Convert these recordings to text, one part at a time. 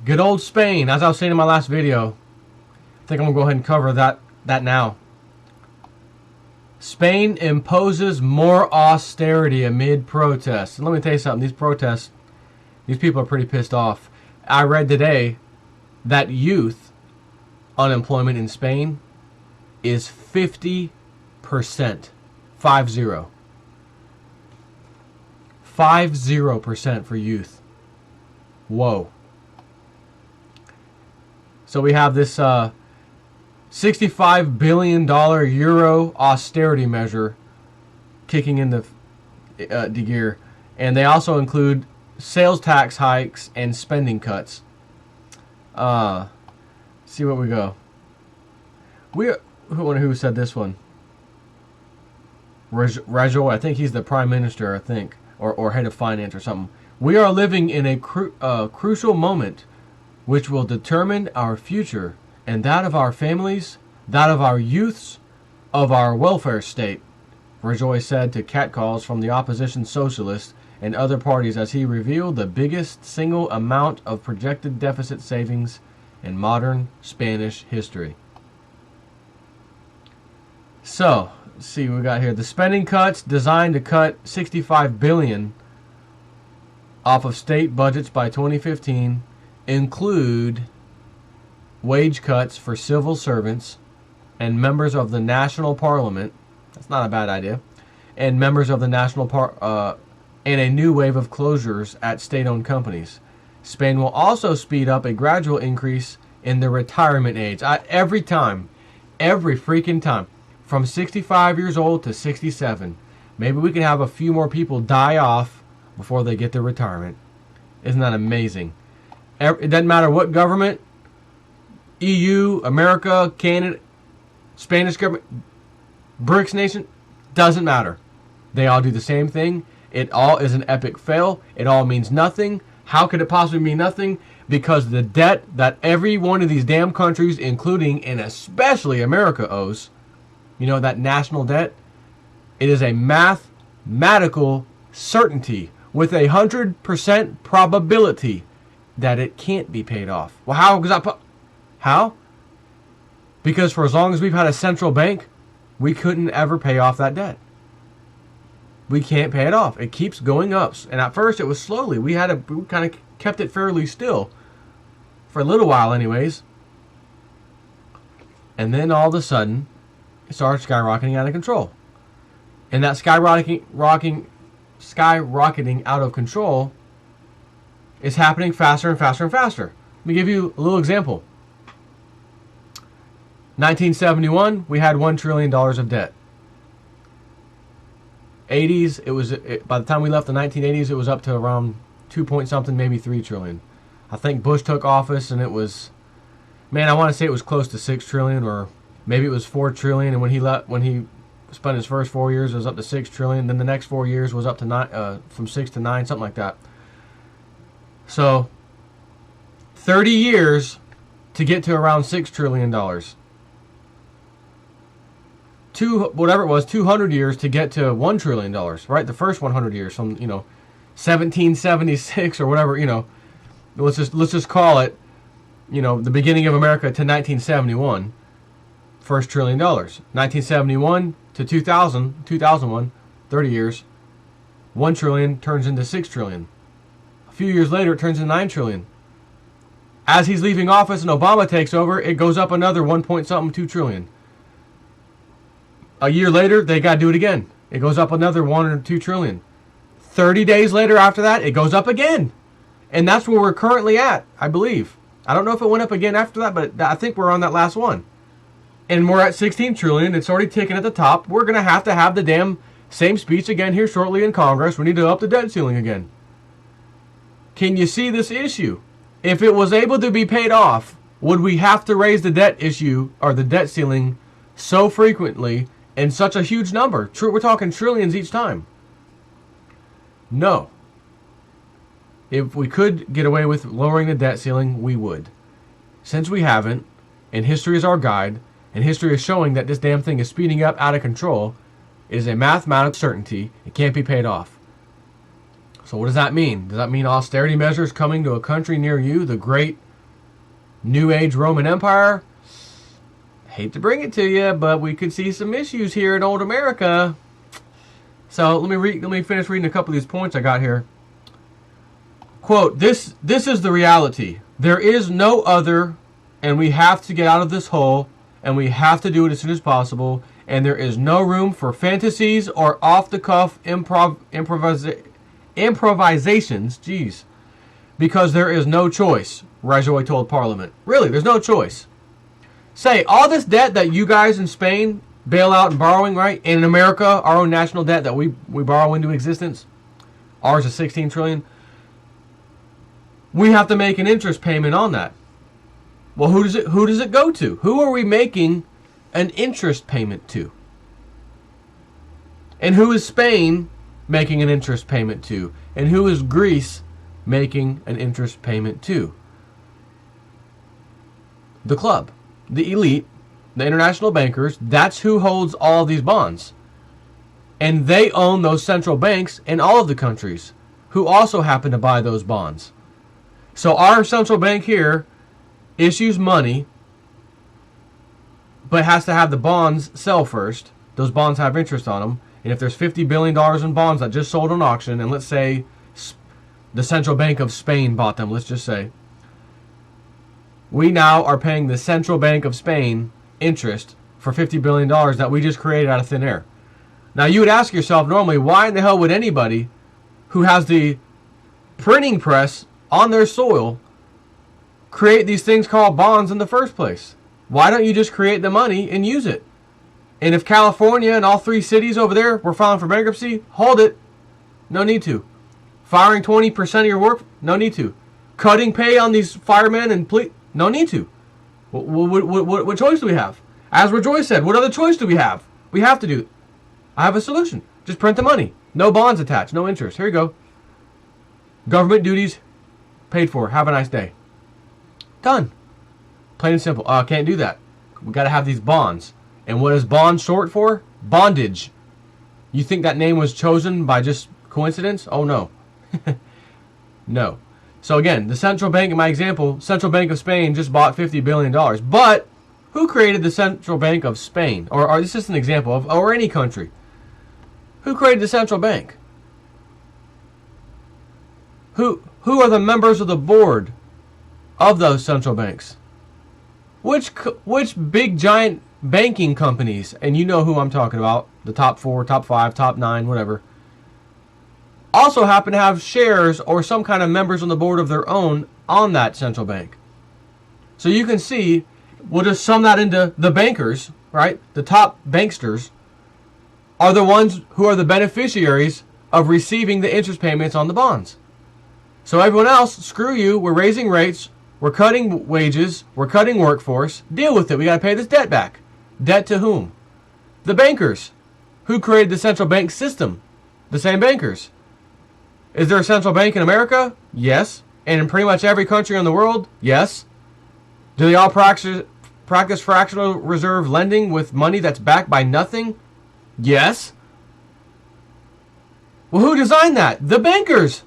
Good old Spain, as I was saying in my last video. I think I'm going to go ahead and cover that now. Spain imposes more austerity amid protests. And let me tell you something, these protests, these people are pretty pissed off. I read today that youth unemployment in Spain is 50%. 50%. 50% for youth. Whoa. So we have this $65 billion euro austerity measure kicking into gear. And they also include sales tax hikes and spending cuts. See what we go. Who said this one? Rajoy, I think he's the prime minister, I think, or head of finance or something. We are living in a crucial moment which will determine our future and that of our families, that of our youths, of our welfare state, Rajoy said to catcalls from the opposition socialists and other parties as he revealed the biggest single amount of projected deficit savings in modern Spanish history. So, let's see what we got here. The spending cuts designed to cut $65 billion off of state budgets by 2015 include wage cuts for civil servants and members of the national parliament. That's not a bad idea. And members of the national and a new wave of closures at state-owned companies. Spain will also speed up a gradual increase in the retirement age. Every freaking time. From 65 years old to 67. Maybe we can have a few more people die off before they get their retirement. Isn't that amazing? It doesn't matter what government, EU, America, Canada, Spanish government, BRICS nation, doesn't matter. They all do the same thing. It all is an epic fail. It all means nothing. How could it possibly mean nothing? Because the debt that every one of these damn countries, including and especially America, owes, you know, that national debt, it is a mathematical certainty with 100% probability that it can't be paid off. Well, how? Because for as long as we've had a central bank, we couldn't ever pay off that debt. We can't pay it off. It keeps going up. And at first it was slowly. We kind of kept it fairly still for a little while anyways. And then all of a sudden, it started skyrocketing out of control. And that skyrocketing out of control is happening faster and faster and faster. Let me give you a little example. 1971, we had $1 trillion of debt. 80s, by the time we left the 1980s, it was up to around 2 point something, maybe 3 trillion. I think Bush took office and it was, I want to say it was close to 6 trillion, or maybe it was 4 trillion. And when he spent his first 4 years, it was up to 6 trillion. Then the next 4 years was up to from 6 to 9, something like that. So 30 years to get to around $6 trillion. Whatever it was, 200 years to get to $1 trillion, right? The first 100 years from, 1776 or whatever, let's just call it, the beginning of America to 1971, first $1 trillion. 1971 to 2001, 30 years, 1 trillion turns into 6 trillion. A few years later, it turns into 9 trillion. As he's leaving office and Obama takes over, it goes up another 1 point something, 2 trillion. A year later, they got to do it again. It goes up another 1 or 2 trillion. 30 days later after that, it goes up again. And that's where we're currently at, I believe. I don't know if it went up again after that, but I think we're on that last one. And we're at 16 trillion. It's already ticking at the top. We're going to have the damn same speech again here shortly in Congress. We need to up the debt ceiling again. Can you see this issue? If it was able to be paid off, would we have to raise the debt issue or the debt ceiling so frequently in such a huge number? We're talking trillions each time. No. If we could get away with lowering the debt ceiling, we would. Since we haven't, and history is our guide, and history is showing that this damn thing is speeding up out of control, it is a mathematical certainty. It can't be paid off. So what does that mean? Does that mean austerity measures coming to a country near you, the great New Age Roman Empire. Hate to bring it to you, but we could see some issues here in old America. So let me finish reading a couple of these points I got here. Quote, this is the reality. There is no other, and we have to get out of this hole, and we have to do it as soon as possible, and there is no room for fantasies or off-the-cuff improvisations, because there is no choice, Rajoy told Parliament. Really, there's no choice. Say, all this debt that you guys in Spain bail out and borrowing, right? And in America, our own national debt that we borrow into existence, ours is $16 trillion. We have to make an interest payment on that. Well, who does it go to? Who are we making an interest payment to? And who is Spain making an interest payment to? And who is Greece making an interest payment to? The club, the elite, the international bankers. That's who holds all of these bonds. And they own those central banks in all of the countries who also happen to buy those bonds. So our central bank here issues money, but has to have the bonds sell first. Those bonds have interest on them. And if there's $50 billion in bonds that just sold on auction, and let's say the Central Bank of Spain bought them, let's just say, we now are paying the Central Bank of Spain interest for $50 billion that we just created out of thin air. Now you would ask yourself normally, why in the hell would anybody who has the printing press on their soil create these things called bonds in the first place? Why don't you just create the money and use it? And if California and all 3 cities over there were filing for bankruptcy, hold it. No need to. Firing 20% of your work? No need to. Cutting pay on these firemen and police? No need to. What choice do we have? As Rajoy said, what other choice do we have? We have to do it. I have a solution. Just print the money. No bonds attached. No interest. Here you go. Government duties paid for. Have a nice day. Done. Plain and simple. Can't do that. We got to have these bonds. And what is bond short for? Bondage. You think that name was chosen by just coincidence? Oh, no. No. So again, the central bank, in my example, Central Bank of Spain just bought $50 billion. But who created the Central Bank of Spain? Or this is an example of, or any country. Who created the central bank? Who are the members of the board of those central banks? Which big giant banking companies, and you know who I'm talking about, the top 4, top 5, top 9, whatever, also happen to have shares or some kind of members on the board of their own on that central bank. So you can see, we'll just sum that into the bankers, right? The top banksters are the ones who are the beneficiaries of receiving the interest payments on the bonds. So everyone else, screw you, we're raising rates, we're cutting wages, we're cutting workforce, deal with it, we got to pay this debt back. Debt to whom? The bankers. Who created the central bank system? The same bankers. Is there a central bank in America? Yes. And in pretty much every country in the world? Yes. Do they all practice fractional reserve lending with money that's backed by nothing? Yes. Well, who designed that? The bankers.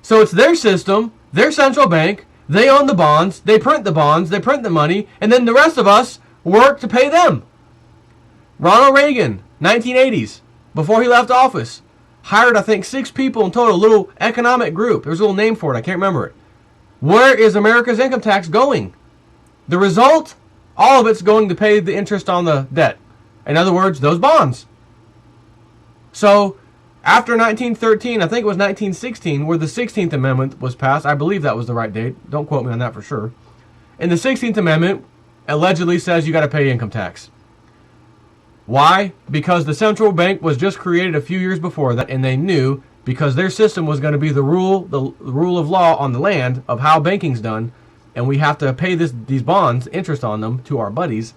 So it's their system, their central bank, they own the bonds, they print the money, and then the rest of us work to pay them. Ronald Reagan, 1980s, before he left office, hired, I think, 6 people in total, a little economic group. There's a little name for it, I can't remember it. Where is America's income tax going? The result? All of it's going to pay the interest on the debt. In other words, those bonds. So, after 1913, I think it was 1916, where the 16th Amendment was passed. I believe that was the right date. Don't quote me on that for sure. And the 16th Amendment allegedly says you got to pay income tax. Why? Because the central bank was just created a few years before that, and they knew, because their system was going to be the rule of law on the land of how banking's done, and we have to pay these bonds, interest on them, to our buddies.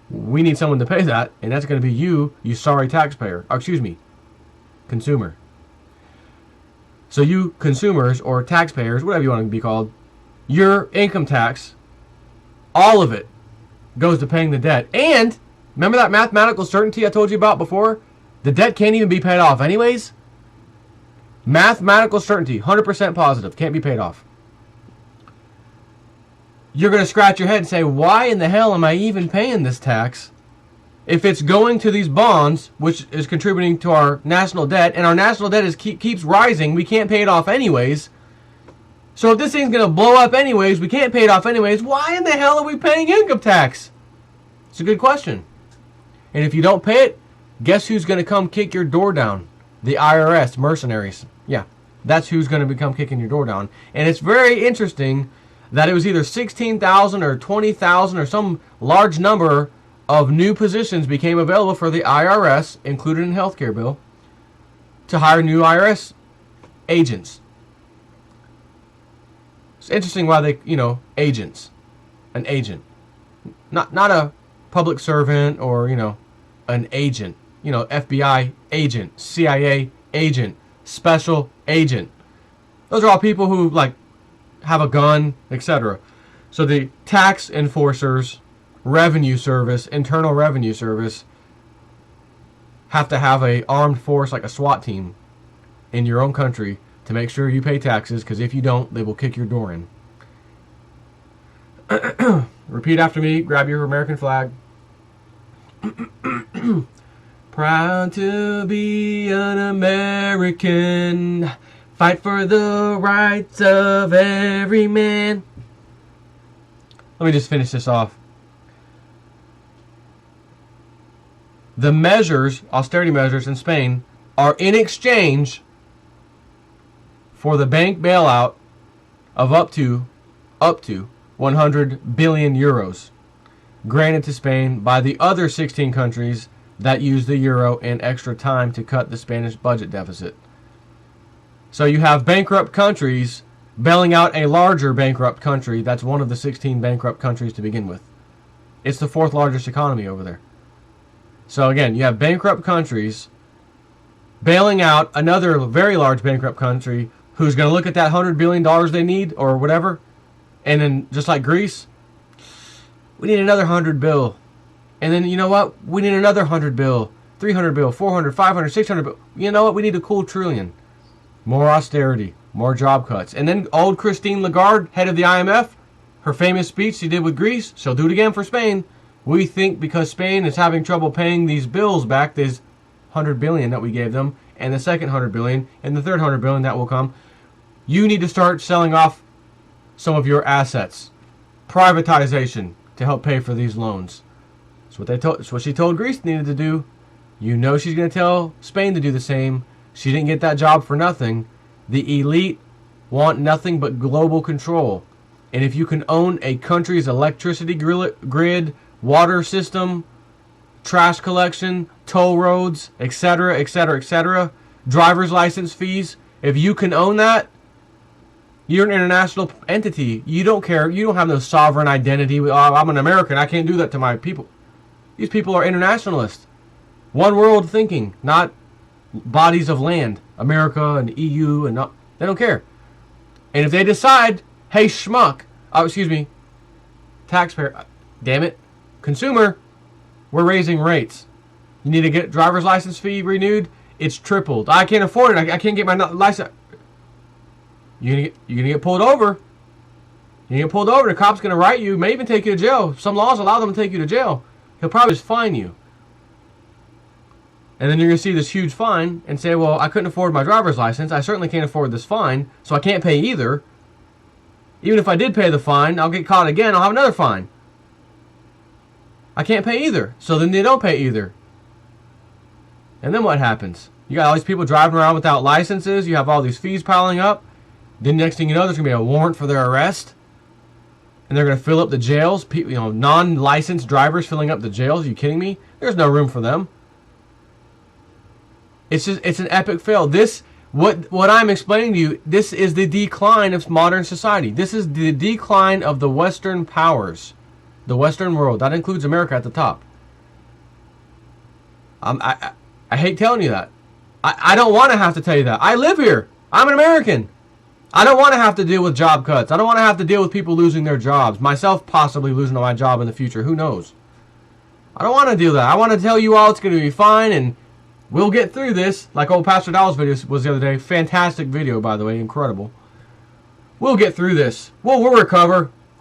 We need someone to pay that, and that's going to be you sorry taxpayer. Or, excuse me, consumer. So you consumers or taxpayers, whatever you want to be called, your income tax, all of it, goes to paying the debt. And remember that mathematical certainty I told you about before? The debt can't even be paid off anyways. Mathematical certainty, 100% positive, can't be paid off. you're going to scratch your head and say, why in the hell am I even paying this tax if it's going to these bonds, which is contributing to our national debt, and our national debt keeps rising. We can't pay it off anyways. So if this thing's going to blow up anyways, we can't pay it off anyways, why in the hell are we paying income tax? It's a good question. And if you don't pay it, guess who's going to come kick your door down? The IRS, mercenaries. Yeah, that's who's going to come kicking your door down. And it's very interesting that it was either 16,000 or 20,000 or some large number of new positions became available for the IRS, included in the healthcare bill, to hire new IRS agents. It's interesting why they, agents. An agent. Not a public servant or, an agent. FBI agent, CIA agent, special agent. Those are all people who, have a gun, etc. So the tax enforcers, revenue service, internal revenue service, have to have a armed force like a SWAT team in your own country to make sure you pay taxes, because if you don't, they will kick your door in. Repeat after me. Grab your American flag. Proud to be an American. Fight for the rights of every man. Let me just finish this off. The measures, austerity measures in Spain, are in exchange for the bank bailout of up to 100 billion euros granted to Spain by the other 16 countries that use the euro and extra time to cut the Spanish budget deficit. So you have bankrupt countries bailing out a larger bankrupt country that's one of the 16 bankrupt countries to begin with. It's the fourth largest economy over there. So again, you have bankrupt countries bailing out another very large bankrupt country who's going to look at that $100 billion they need or whatever, and then just like Greece, we need another 100 bill. And then you know what? We need another 100 bill, 300 bill, 400, 500, 600 bill. You know what? We need a cool trillion. More austerity, more job cuts. And then old Christine Lagarde, head of the IMF, her famous speech she did with Greece, she'll do it again for Spain. We think because Spain is having trouble paying these bills back, this 100 billion that we gave them, and the second 100 billion, and the third 100 billion that will come, you need to start selling off some of your assets. Privatization to help pay for these loans. That's what she told Greece needed to do. You know she's going to tell Spain to do the same. She didn't get that job for nothing. The elite want nothing but global control. And if you can own a country's electricity grid, water system, trash collection, toll roads, etc., etc., etc., driver's license fees, if you can own that, you're an international entity. You don't care. You don't have no sovereign identity. Oh, I'm an American. I can't do that to my people. These people are internationalists. One world thinking, not bodies of land. America and EU and not, they don't care. And if they decide, hey schmuck, taxpayer, damn it, consumer, we're raising rates. You need to get driver's license fee renewed. It's tripled. I can't afford it. I can't get my license. You're gonna get pulled over. You get pulled over. The cop's gonna write you. May even take you to jail. Some laws allow them to take you to jail. He'll probably just fine you. And then you're going to see this huge fine and say, well, I couldn't afford my driver's license. I certainly can't afford this fine, so I can't pay either. Even if I did pay the fine, I'll get caught again. I'll have another fine. I can't pay either. So then they don't pay either. And then what happens? You got all these people driving around without licenses. You have all these fees piling up. Then next thing you know, there's going to be a warrant for their arrest. And they're going to fill up the jails. Non-licensed drivers filling up the jails. Are you kidding me? There's no room for them. It's an epic fail. What I'm explaining to you, this is the decline of modern society. This is the decline of the Western powers, the Western world. That includes America at the top. I hate telling you that. I don't want to have to tell you that. I live here. I'm an American. I don't want to have to deal with job cuts. I don't want to have to deal with people losing their jobs. Myself possibly losing my job in the future. Who knows? I don't want to do that. I want to tell you all it's going to be fine and we'll get through this. Like old Pastor Dowell's video was the other day. Fantastic video, by the way. Incredible. We'll get through this. We'll recover.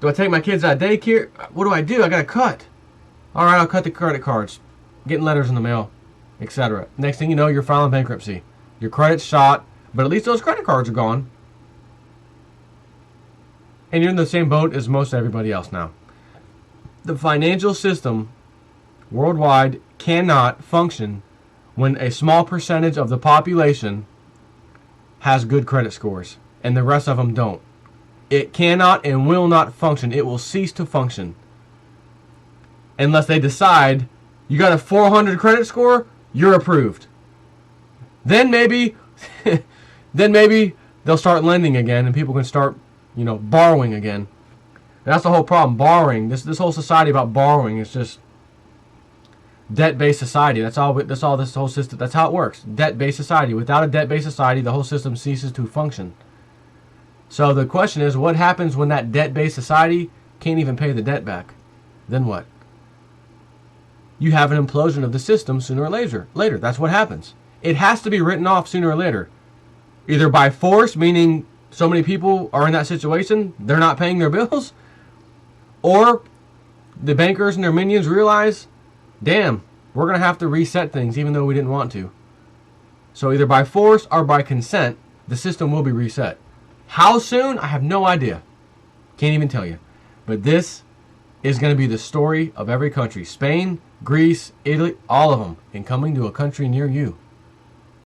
Do I take my kids out of daycare? What do? I got to cut. All right, I'll cut the credit cards. Getting letters in the mail, etc. Next thing you know, you're filing bankruptcy. Your credit's shot, but at least those credit cards are gone. And you're in the same boat as most everybody else now. The financial system worldwide cannot function when a small percentage of the population has good credit scores and the rest of them don't. It cannot and will not function. It will cease to function unless they decide you got a 400 credit score, you're approved. Then maybe they'll start lending again and people can start, borrowing again. And that's the whole problem. Borrowing. This whole society about borrowing is just debt-based society. That's all this whole system. That's how it works. Debt-based society. Without a debt-based society, the whole system ceases to function. So the question is, what happens when that debt-based society can't even pay the debt back? Then what? You have an implosion of the system sooner or later. That's what happens. It has to be written off sooner or later. Either by force, meaning so many people are in that situation, they're not paying their bills, or the bankers and their minions realize, damn, we're going to have to reset things even though we didn't want to. So either by force or by consent, the system will be reset. How soon? I have no idea. Can't even tell you. But this is going to be the story of every country. Spain, Greece, Italy, all of them, and coming to a country near you.